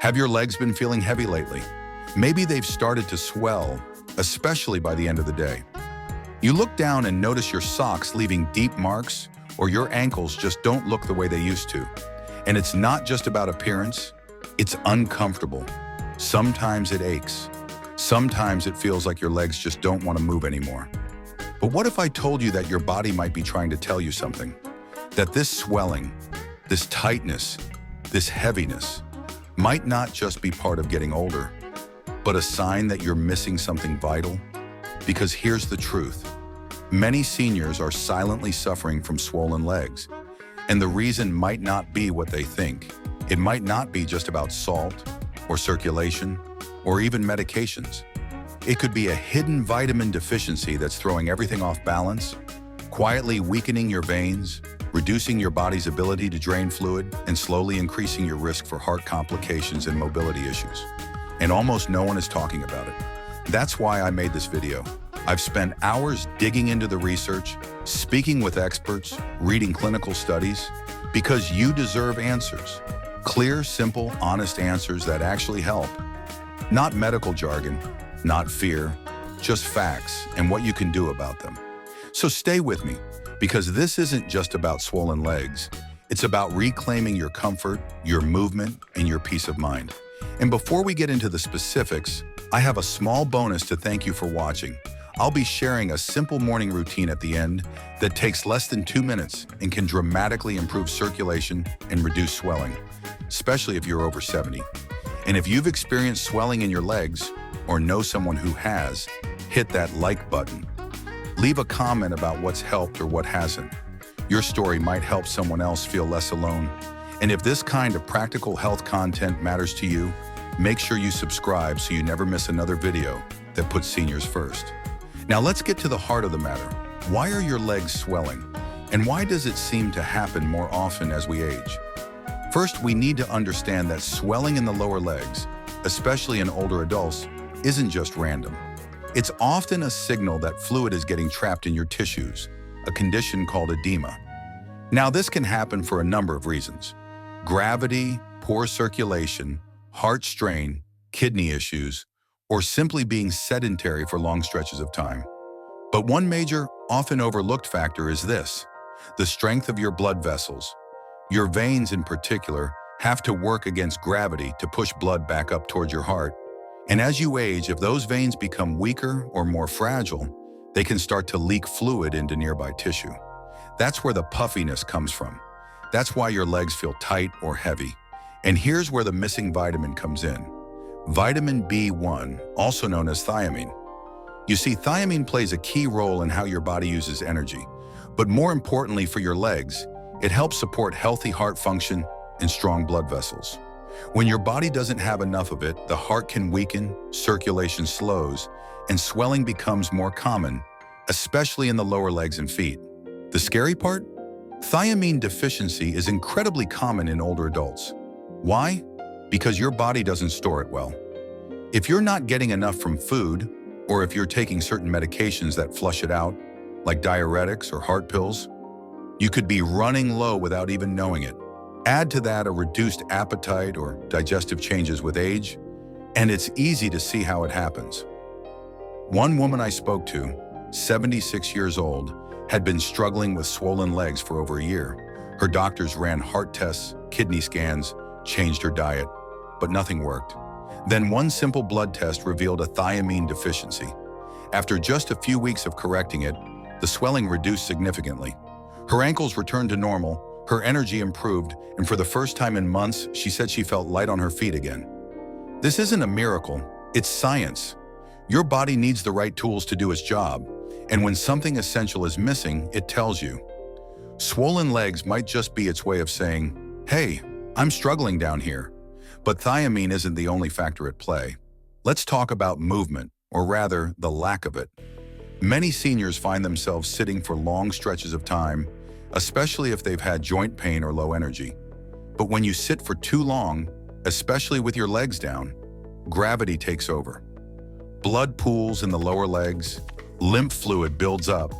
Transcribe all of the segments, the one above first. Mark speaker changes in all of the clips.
Speaker 1: Have your legs been feeling heavy lately? Maybe they've started to swell, especially by the end of the day. You look down and notice your socks leaving deep marks, or your ankles just don't look the way they used to. And it's not just about appearance, it's uncomfortable. Sometimes it aches. Sometimes it feels like your legs just don't want to move anymore. But what if I told you that your body might be trying to tell you something? That this swelling, this tightness, this heaviness might not just be part of getting older, but a sign that you're missing something vital? Because here's the truth. Many seniors are silently suffering from swollen legs, and the reason might not be what they think. It might not be just about salt, or circulation, or even medications. It could be a hidden vitamin deficiency that's throwing everything off balance, quietly weakening your veins, reducing your body's ability to drain fluid, and slowly increasing your risk for heart complications and mobility issues. And almost no one is talking about it. That's why I made this video. I've spent hours digging into the research, speaking with experts, reading clinical studies, because you deserve answers. Clear, simple, honest answers that actually help. Not medical jargon, not fear, just facts and what you can do about them. So stay with me, because this isn't just about swollen legs. It's about reclaiming your comfort, your movement, and your peace of mind. And before we get into the specifics, I have a small bonus to thank you for watching. I'll be sharing a simple morning routine at the end that takes less than 2 minutes and can dramatically improve circulation and reduce swelling, especially if you're over 70. And if you've experienced swelling in your legs or know someone who has, hit that like button. Leave a comment about what's helped or what hasn't. Your story might help someone else feel less alone. And if this kind of practical health content matters to you, make sure you subscribe so you never miss another video that puts seniors first. Now let's get to the heart of the matter. Why are your legs swelling? And why does it seem to happen more often as we age? First, we need to understand that swelling in the lower legs, especially in older adults, isn't just random. It's often a signal that fluid is getting trapped in your tissues, a condition called edema. Now, this can happen for a number of reasons. Gravity, poor circulation, heart strain, kidney issues, or simply being sedentary for long stretches of time. But one major, often overlooked factor is this: the strength of your blood vessels. Your veins in particular have to work against gravity to push blood back up towards your heart. And as you age, if those veins become weaker or more fragile, they can start to leak fluid into nearby tissue. That's where the puffiness comes from. That's why your legs feel tight or heavy. And here's where the missing vitamin comes in. Vitamin B1, also known as thiamine. You see, thiamine plays a key role in how your body uses energy. But more importantly for your legs, it helps support healthy heart function and strong blood vessels. When your body doesn't have enough of it, the heart can weaken, circulation slows, and swelling becomes more common, especially in the lower legs and feet. The scary part? Thiamine deficiency is incredibly common in older adults. Why? Because your body doesn't store it well. If you're not getting enough from food, or if you're taking certain medications that flush it out, like diuretics or heart pills, you could be running low without even knowing it. Add to that a reduced appetite or digestive changes with age, and it's easy to see how it happens. One woman I spoke to, 76 years old, had been struggling with swollen legs for over a year. Her doctors ran heart tests, kidney scans, changed her diet, but nothing worked. Then one simple blood test revealed a thiamine deficiency. After just a few weeks of correcting it, the swelling reduced significantly. Her ankles returned to normal, her energy improved, and for the first time in months, she said she felt light on her feet again. This isn't a miracle, it's science. Your body needs the right tools to do its job, and when something essential is missing, it tells you. Swollen legs might just be its way of saying, "Hey, I'm struggling down here." But thiamine isn't the only factor at play. Let's talk about movement, or rather, the lack of it. Many seniors find themselves sitting for long stretches of time, especially if they've had joint pain or low energy. But when you sit for too long, especially with your legs down, gravity takes over. Blood pools in the lower legs, lymph fluid builds up,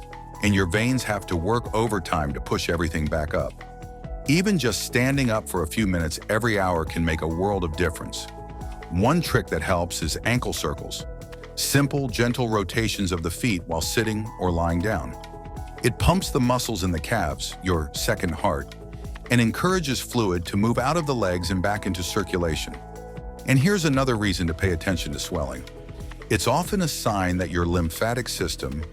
Speaker 1: and your veins have to work overtime to push everything back up. Even just standing up for a few minutes every hour can make a world of difference. One trick that helps is ankle circles. Simple, gentle rotations of the feet while sitting or lying down. It pumps the muscles in the calves, your second heart, and encourages fluid to move out of the legs and back into circulation. And here's another reason to pay attention to swelling. It's often a sign that your lymphatic system,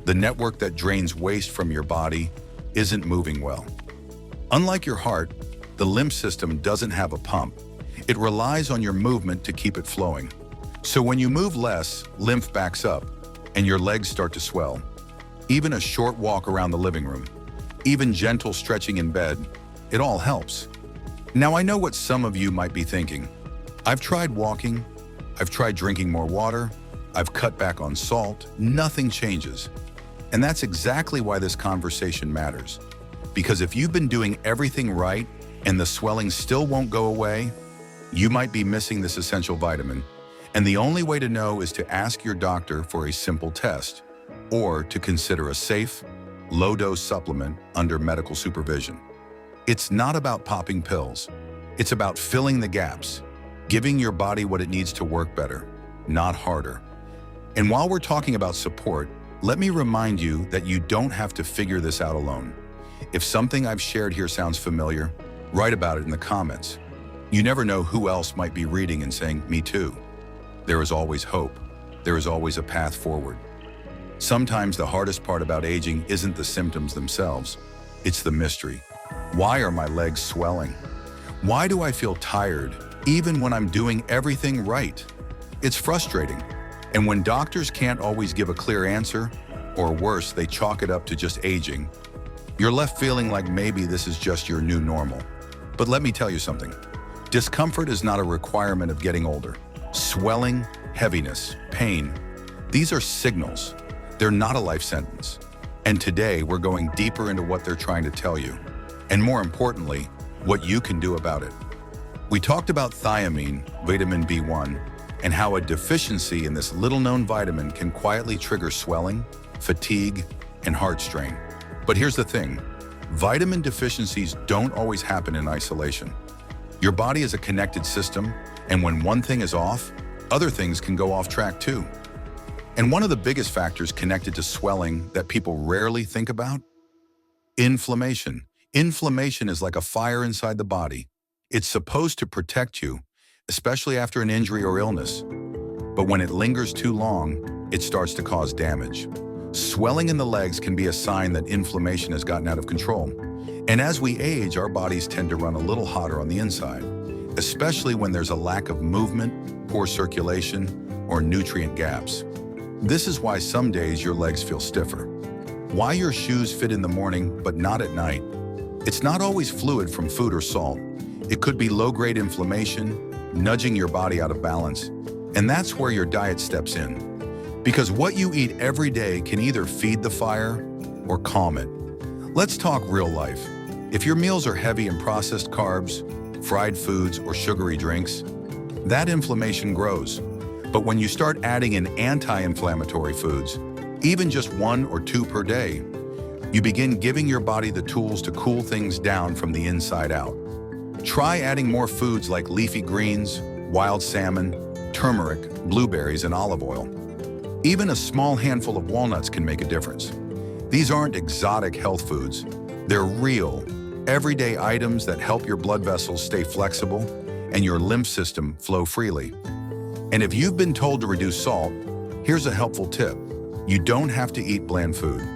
Speaker 1: the network that drains waste from your body, isn't moving well. Unlike your heart, the lymph system doesn't have a pump. It relies on your movement to keep it flowing. So when you move less, lymph backs up and your legs start to swell. Even a short walk around the living room, even gentle stretching in bed, it all helps. Now I know what some of you might be thinking. I've tried walking, I've tried drinking more water, I've cut back on salt, nothing changes. And that's exactly why this conversation matters. Because if you've been doing everything right and the swelling still won't go away, you might be missing this essential vitamin. And the only way to know is to ask your doctor for a simple test or to consider a safe, low-dose supplement under medical supervision. It's not about popping pills. It's about filling the gaps, giving your body what it needs to work better, not harder. And while we're talking about support, let me remind you that you don't have to figure this out alone. If something I've shared here sounds familiar, write about it in the comments. You never know who else might be reading and saying, "Me too." There is always hope. There is always a path forward. Sometimes the hardest part about aging isn't the symptoms themselves, it's the mystery. Why are my legs swelling? Why do I feel tired, even when I'm doing everything right? It's frustrating. And when doctors can't always give a clear answer, or worse, they chalk it up to just aging, you're left feeling like maybe this is just your new normal. But let me tell you something. Discomfort is not a requirement of getting older. Swelling, heaviness, pain, these are signals. They're not a life sentence. And today, we're going deeper into what they're trying to tell you. And more importantly, what you can do about it. We talked about thiamine, vitamin B1, and how a deficiency in this little-known vitamin can quietly trigger swelling, fatigue, and heart strain. But here's the thing. Vitamin deficiencies don't always happen in isolation. Your body is a connected system, and when one thing is off, other things can go off track too. And one of the biggest factors connected to swelling that people rarely think about? Inflammation. Inflammation is like a fire inside the body. It's supposed to protect you, especially after an injury or illness. But when it lingers too long, it starts to cause damage. Swelling in the legs can be a sign that inflammation has gotten out of control. And as we age, our bodies tend to run a little hotter on the inside, especially when there's a lack of movement, poor circulation, or nutrient gaps. This is why some days your legs feel stiffer. Why your shoes fit in the morning but not at night. It's not always fluid from food or salt. It could be low-grade inflammation, nudging your body out of balance. And that's where your diet steps in. Because what you eat every day can either feed the fire or calm it. Let's talk real life. If your meals are heavy in processed carbs, fried foods, or sugary drinks, that inflammation grows. But when you start adding in anti-inflammatory foods, even just 1 or 2 per day, you begin giving your body the tools to cool things down from the inside out. Try adding more foods like leafy greens, wild salmon, turmeric, blueberries, and olive oil. Even a small handful of walnuts can make a difference. These aren't exotic health foods. They're real, everyday items that help your blood vessels stay flexible and your lymph system flow freely. And if you've been told to reduce salt, here's a helpful tip. You don't have to eat bland food.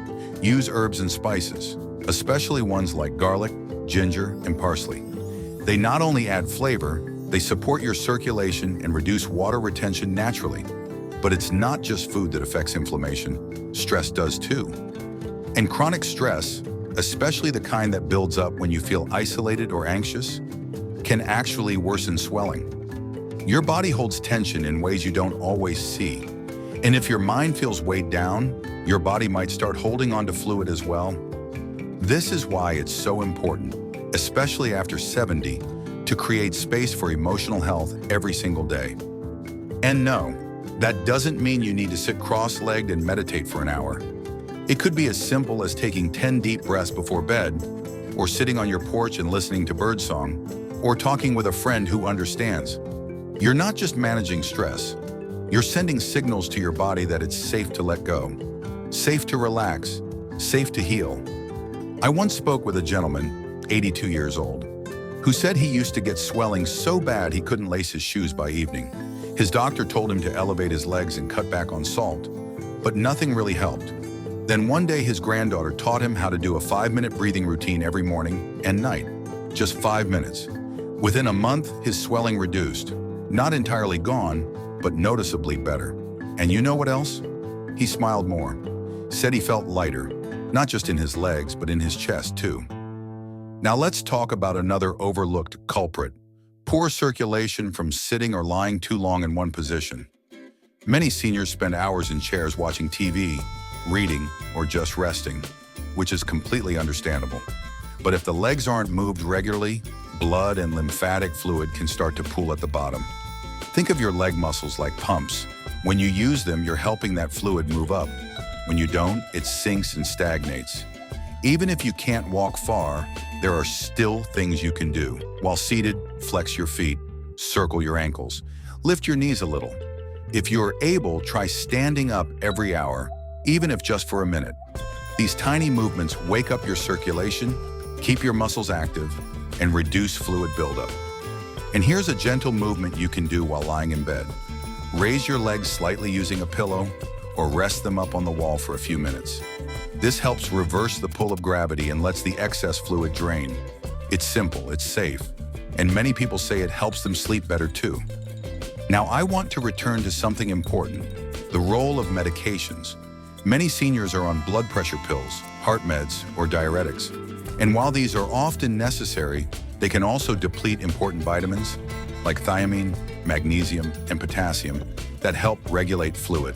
Speaker 1: Use herbs and spices, especially ones like garlic, ginger, and parsley. They not only add flavor, they support your circulation and reduce water retention naturally. But it's not just food that affects inflammation. Stress does too. And chronic stress, especially the kind that builds up when you feel isolated or anxious, can actually worsen swelling. Your body holds tension in ways you don't always see. And if your mind feels weighed down, your body might start holding on to fluid as well. This is why it's so important, especially after 70, to create space for emotional health every single day. And no, that doesn't mean you need to sit cross-legged and meditate for an hour. It could be as simple as taking 10 deep breaths before bed, or sitting on your porch and listening to birdsong, or talking with a friend who understands. You're not just managing stress. You're sending signals to your body that it's safe to let go, safe to relax, safe to heal. I once spoke with a gentleman, 82 years old, who said he used to get swelling so bad he couldn't lace his shoes by evening. His doctor told him to elevate his legs and cut back on salt, but nothing really helped. Then one day his granddaughter taught him how to do a 5-minute breathing routine every morning and night, just 5 minutes. Within a month, his swelling reduced, not entirely gone, but noticeably better. And you know what else? He smiled more, said he felt lighter, not just in his legs, but in his chest too. Now let's talk about another overlooked culprit: poor circulation from sitting or lying too long in one position. Many seniors spend hours in chairs watching TV, reading, or just resting, which is completely understandable. But if the legs aren't moved regularly, blood and lymphatic fluid can start to pool at the bottom. Think of your leg muscles like pumps. When you use them, you're helping that fluid move up. When you don't, it sinks and stagnates. Even if you can't walk far, there are still things you can do. While seated, flex your feet, circle your ankles, lift your knees a little. If you're able, try standing up every hour, even if just for a minute. These tiny movements wake up your circulation, keep your muscles active, and reduce fluid buildup. And here's a gentle movement you can do while lying in bed. Raise your legs slightly using a pillow, or rest them up on the wall for a few minutes. This helps reverse the pull of gravity and lets the excess fluid drain. It's simple, it's safe, and many people say it helps them sleep better too. Now I want to return to something important: the role of medications. Many seniors are on blood pressure pills, heart meds, or diuretics. And while these are often necessary, they can also deplete important vitamins like thiamine, magnesium, and potassium that help regulate fluid.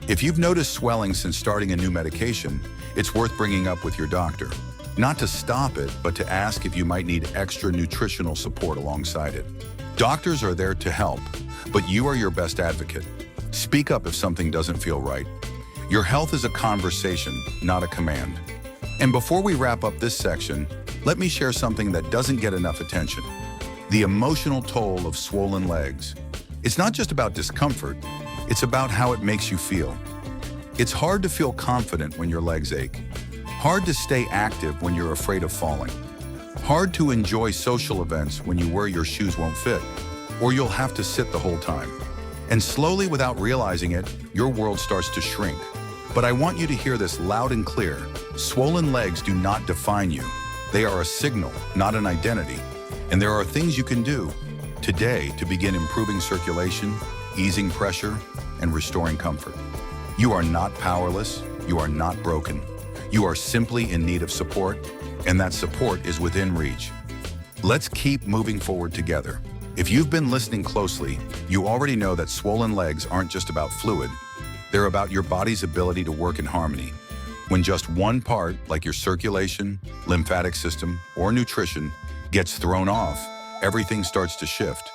Speaker 1: If you've noticed swelling since starting a new medication, it's worth bringing up with your doctor. Not to stop it, but to ask if you might need extra nutritional support alongside it. Doctors are there to help, but you are your best advocate. Speak up if something doesn't feel right. Your health is a conversation, not a command. And before we wrap up this section, let me share something that doesn't get enough attention: the emotional toll of swollen legs. It's not just about discomfort, it's about how it makes you feel. It's hard to feel confident when your legs ache. Hard to stay active when you're afraid of falling. Hard to enjoy social events when you worry your shoes won't fit, or you'll have to sit the whole time. And slowly, without realizing it, your world starts to shrink. But I want you to hear this loud and clear: swollen legs do not define you. They are a signal, not an identity. And there are things you can do today to begin improving circulation, easing pressure, and restoring comfort. You are not powerless. You are not broken. You are simply in need of support, and that support is within reach. Let's keep moving forward together. If you've been listening closely, you already know that swollen legs aren't just about fluid. They're about your body's ability to work in harmony. When just one part, like your circulation, lymphatic system, or nutrition, gets thrown off, everything starts to shift.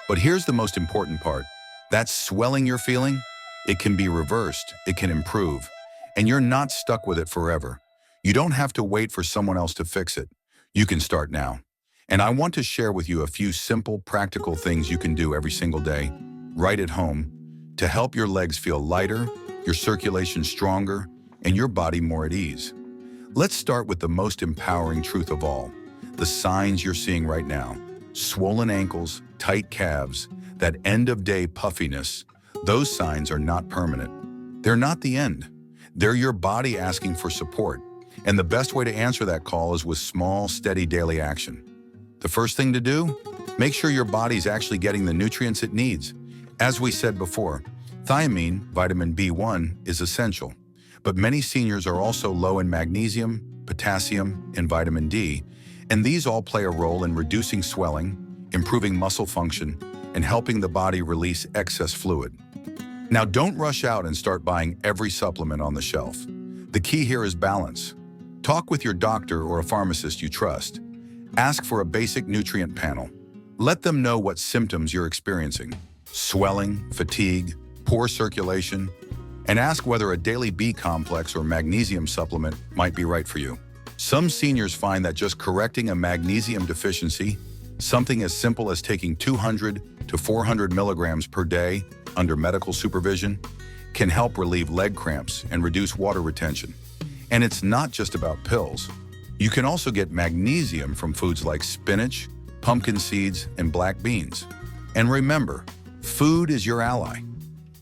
Speaker 1: But here's the most important part: that swelling you're feeling, it can be reversed, it can improve, and you're not stuck with it forever. You don't have to wait for someone else to fix it. You can start now. And I want to share with you a few simple, practical things you can do every single day, right at home, to help your legs feel lighter, your circulation stronger, and your body more at ease. Let's start with the most empowering truth of all: the signs you're seeing right now. Swollen ankles, tight calves, that end-of-day puffiness. Those signs are not permanent. They're not the end. They're your body asking for support. And the best way to answer that call is with small, steady daily action. The first thing to do? Make sure your body's actually getting the nutrients it needs. As we said before, thiamine, vitamin B1, is essential. But many seniors are also low in magnesium, potassium, and vitamin D, and these all play a role in reducing swelling, improving muscle function, and helping the body release excess fluid. Now, don't rush out and start buying every supplement on the shelf. The key here is balance. Talk with your doctor or a pharmacist you trust. Ask for a basic nutrient panel. Let them know what symptoms you're experiencing: swelling, fatigue, poor circulation, and ask whether a daily B complex or magnesium supplement might be right for you. Some seniors find that just correcting a magnesium deficiency, something as simple as taking 200 to 400 milligrams per day under medical supervision, can help relieve leg cramps and reduce water retention. And it's not just about pills. You can also get magnesium from foods like spinach, pumpkin seeds, and black beans. And remember, food is your ally.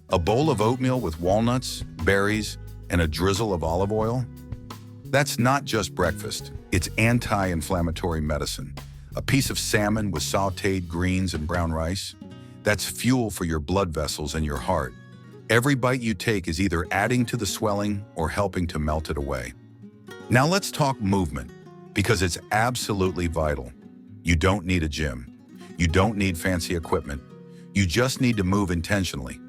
Speaker 1: A bowl of oatmeal with walnuts, berries, and a drizzle of olive oil? That's not just breakfast, it's anti-inflammatory medicine. A piece of salmon with sautéed greens and brown rice? That's fuel for your blood vessels and your heart. Every bite you take is either adding to the swelling or helping to melt it away. Now let's talk movement, because it's absolutely vital. You don't need a gym. You don't need fancy equipment. You just need to move intentionally.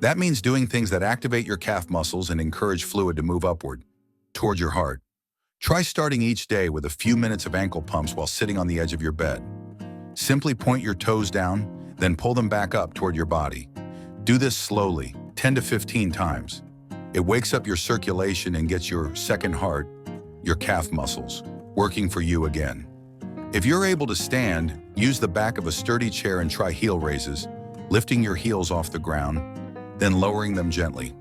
Speaker 1: That means doing things that activate your calf muscles and encourage fluid to move upward, toward your heart. Try starting each day with a few minutes of ankle pumps while sitting on the edge of your bed. Simply point your toes down, then pull them back up toward your body. Do this slowly, 10 to 15 times. It wakes up your circulation and gets your second heart, your calf muscles, working for you again. If you're able to stand, use the back of a sturdy chair and try heel raises, lifting your heels off the ground, then lowering them gently.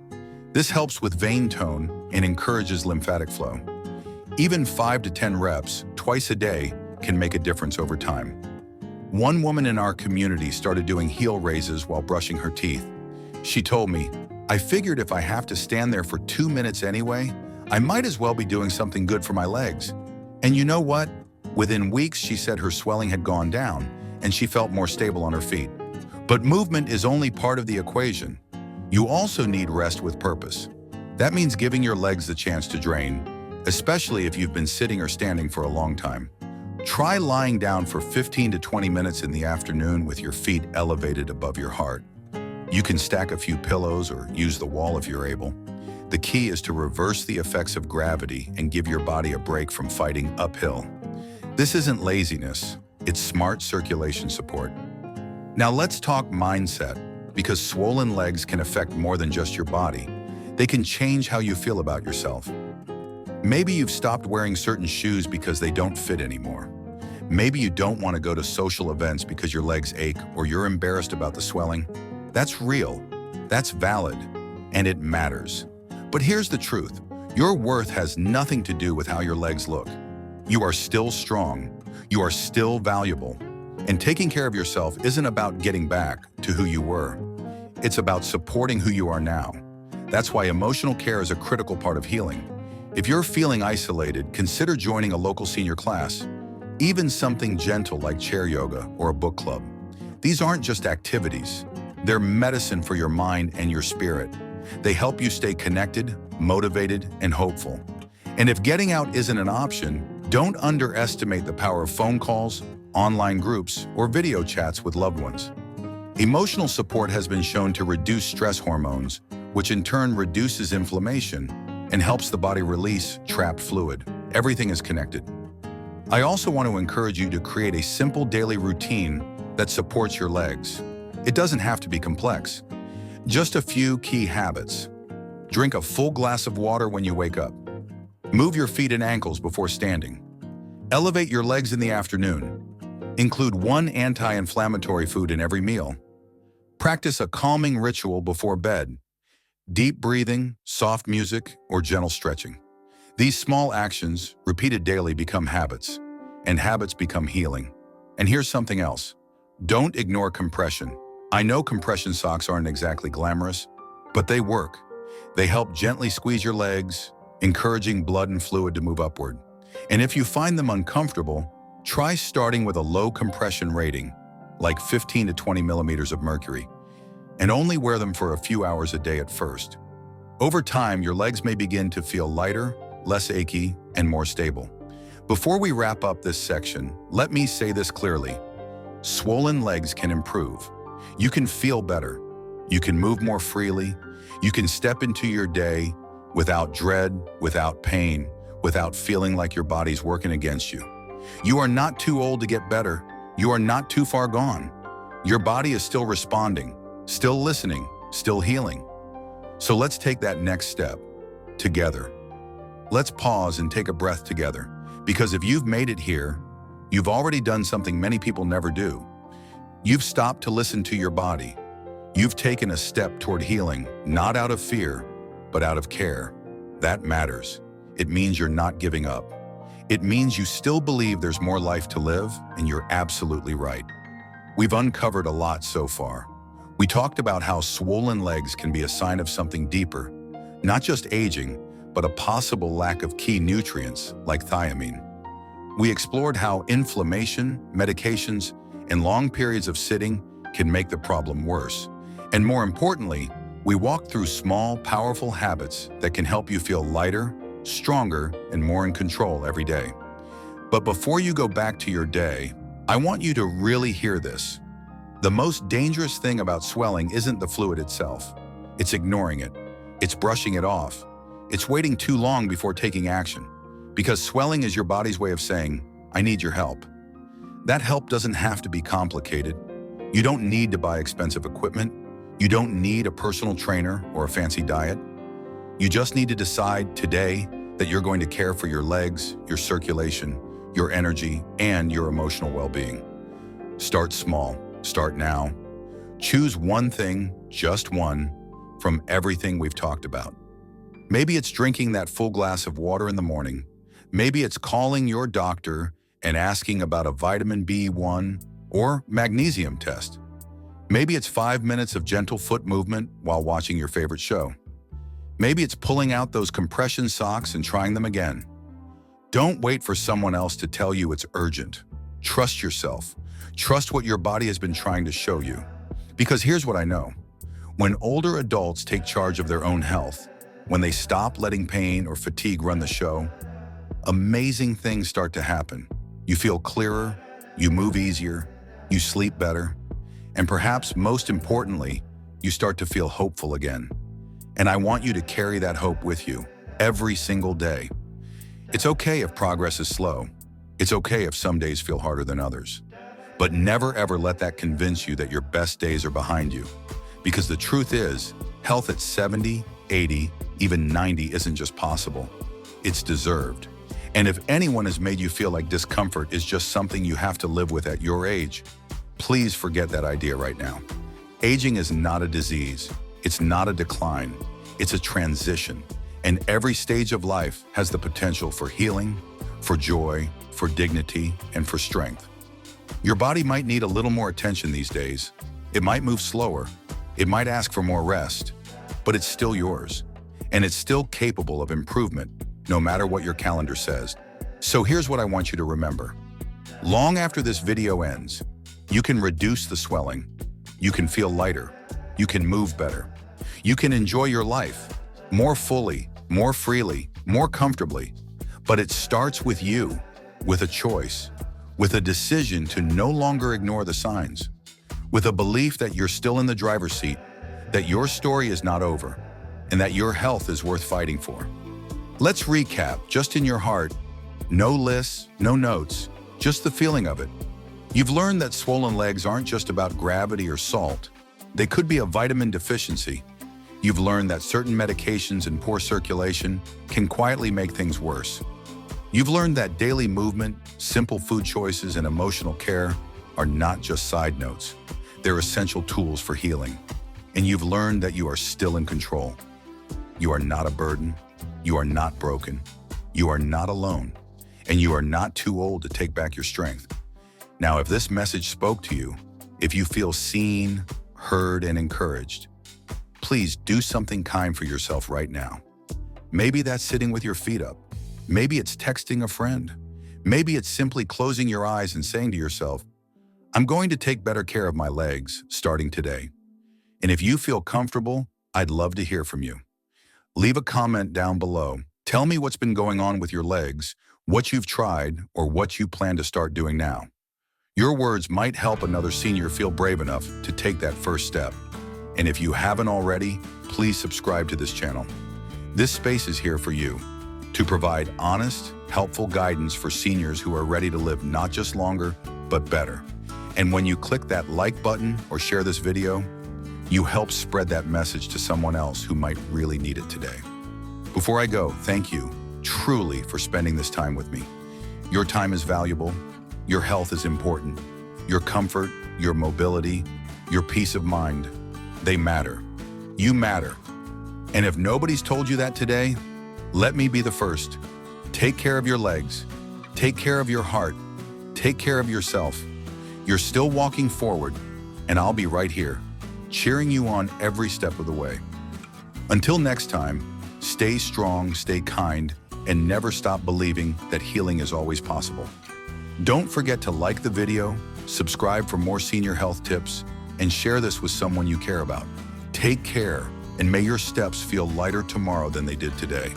Speaker 1: This helps with vein tone and encourages lymphatic flow. Even 5 to 10 reps, twice a day, can make a difference over time. One woman in our community started doing heel raises while brushing her teeth. She told me, "I figured if I have to stand there for 2 minutes anyway, I might as well be doing something good for my legs." And you know what? Within weeks, she said her swelling had gone down and she felt more stable on her feet. But movement is only part of the equation. You also need rest with purpose. That means giving your legs the chance to drain, especially if you've been sitting or standing for a long time. Try lying down for 15 to 20 minutes in the afternoon with your feet elevated above your heart. You can stack a few pillows or use the wall if you're able. The key is to reverse the effects of gravity and give your body a break from fighting uphill. This isn't laziness, it's smart circulation support. Now let's talk mindset, because swollen legs can affect more than just your body. They can change how you feel about yourself. Maybe you've stopped wearing certain shoes because they don't fit anymore. Maybe you don't want to go to social events because your legs ache or you're embarrassed about the swelling. That's real, that's valid, and it matters. But here's the truth. Your worth has nothing to do with how your legs look. You are still strong, you are still valuable, and taking care of yourself isn't about getting back to who you were. It's about supporting who you are now. That's why emotional care is a critical part of healing. If you're feeling isolated, consider joining a local senior class, even something gentle like chair yoga or a book club. These aren't just activities. They're medicine for your mind and your spirit. They help you stay connected, motivated, and hopeful. And if getting out isn't an option, don't underestimate the power of phone calls, online groups, or video chats with loved ones. Emotional support has been shown to reduce stress hormones, which in turn reduces inflammation and helps the body release trapped fluid. Everything is connected. I also want to encourage you to create a simple daily routine that supports your legs. It doesn't have to be complex. Just a few key habits. Drink a full glass of water when you wake up. Move your feet and ankles before standing. Elevate your legs in the afternoon. Include one anti-inflammatory food in every meal. Practice a calming ritual before bed. Deep breathing, soft music, or gentle stretching. These small actions, repeated daily, become habits, and habits become healing. And here's something else. Don't ignore compression. I know compression socks aren't exactly glamorous, but they work. They help gently squeeze your legs, encouraging blood and fluid to move upward. And if you find them uncomfortable, try starting with a low compression rating, like 15 to 20 millimeters of mercury, and only wear them for a few hours a day at first. Over time, your legs may begin to feel lighter, less achy, and more stable. Before we wrap up this section, let me say this clearly. Swollen legs can improve. You can feel better. You can move more freely. You can step into your day without dread, without pain, without feeling like your body's working against you. You are not too old to get better. You are not too far gone. Your body is still responding, still listening, still healing. So let's take that next step together. Let's pause and take a breath together, Because if you've made it here, you've already done something many people never do. You've stopped to listen to your body. You've taken a step toward healing, not out of fear, but out of care. That matters. It means you're not giving up. It means you still believe there's more life to live, and you're absolutely right. We've uncovered a lot so far. We talked about how swollen legs can be a sign of something deeper, not just aging, but a possible lack of key nutrients like thiamine. We explored how inflammation, medications, and long periods of sitting can make the problem worse. And more importantly, we walked through small, powerful habits that can help you feel lighter, stronger, and more in control every day. But before you go back to your day, I want you to really hear this. The most dangerous thing about swelling isn't the fluid itself. It's ignoring it. It's brushing it off. It's waiting too long before taking action. Because swelling is your body's way of saying, I need your help. That help doesn't have to be complicated. You don't need to buy expensive equipment. You don't need a personal trainer or a fancy diet. You just need to decide today that you're going to care for your legs, your circulation, your energy, and your emotional well-being. Start small. Start now. Choose one thing, just one, from everything we've talked about. Maybe it's drinking that full glass of water in the morning. Maybe it's calling your doctor and asking about a vitamin B1 or magnesium test. Maybe it's 5 minutes of gentle foot movement while watching your favorite show. Maybe it's pulling out those compression socks and trying them again. Don't wait for someone else to tell you it's urgent. Trust yourself. Trust what your body has been trying to show you. Because here's what I know. When older adults take charge of their own health, when they stop letting pain or fatigue run the show, amazing things start to happen. You feel clearer, you move easier, you sleep better, and perhaps most importantly, you start to feel hopeful again. And I want you to carry that hope with you every single day. It's okay if progress is slow. It's okay if some days feel harder than others. But never ever let that convince you that your best days are behind you. Because the truth is, health at 70, 80, even 90 isn't just possible. It's deserved. And if anyone has made you feel like discomfort is just something you have to live with at your age, please forget that idea right now. Aging is not a disease. It's not a decline. It's a transition. And every stage of life has the potential for healing, for joy, for dignity, and for strength. Your body might need a little more attention these days. It might move slower. It might ask for more rest, but it's still yours. And it's still capable of improvement, no matter what your calendar says. So here's what I want you to remember. Long after this video ends, you can reduce the swelling. You can feel lighter. You can move better. You can enjoy your life more fully, more freely, more comfortably. But it starts with you, with a choice, with a decision to no longer ignore the signs, with a belief that you're still in the driver's seat, that your story is not over, and that your health is worth fighting for. Let's recap, just in your heart. No lists, no notes, just the feeling of it. You've learned that swollen legs aren't just about gravity or salt. They could be a vitamin deficiency. You've learned that certain medications and poor circulation can quietly make things worse. You've learned that daily movement, simple food choices, and emotional care are not just side notes. They're essential tools for healing. And you've learned that you are still in control. You are not a burden. You are not broken. You are not alone. And you are not too old to take back your strength. Now, if this message spoke to you, if you feel seen, heard, and encouraged, please do something kind for yourself right now. Maybe that's sitting with your feet up. Maybe it's texting a friend. Maybe it's simply closing your eyes and saying to yourself, I'm going to take better care of my legs starting today. And if you feel comfortable, I'd love to hear from you. Leave a comment down below. Tell me what's been going on with your legs, what you've tried, or what you plan to start doing now. Your words might help another senior feel brave enough to take that first step. And if you haven't already, please subscribe to this channel. This space is here for you, to provide honest, helpful guidance for seniors who are ready to live not just longer, but better. And when you click that like button or share this video, you help spread that message to someone else who might really need it today. Before I go, thank you truly for spending this time with me. Your time is valuable. Your health is important. Your comfort, your mobility, your peace of mind, they matter. You matter. And if nobody's told you that today, let me be the first. Take care of your legs. Take care of your heart. Take care of yourself. You're still walking forward, and I'll be right here, cheering you on every step of the way. Until next time, stay strong, stay kind, and never stop believing that healing is always possible. Don't forget to like the video, subscribe for more senior health tips, and share this with someone you care about. Take care, and may your steps feel lighter tomorrow than they did today.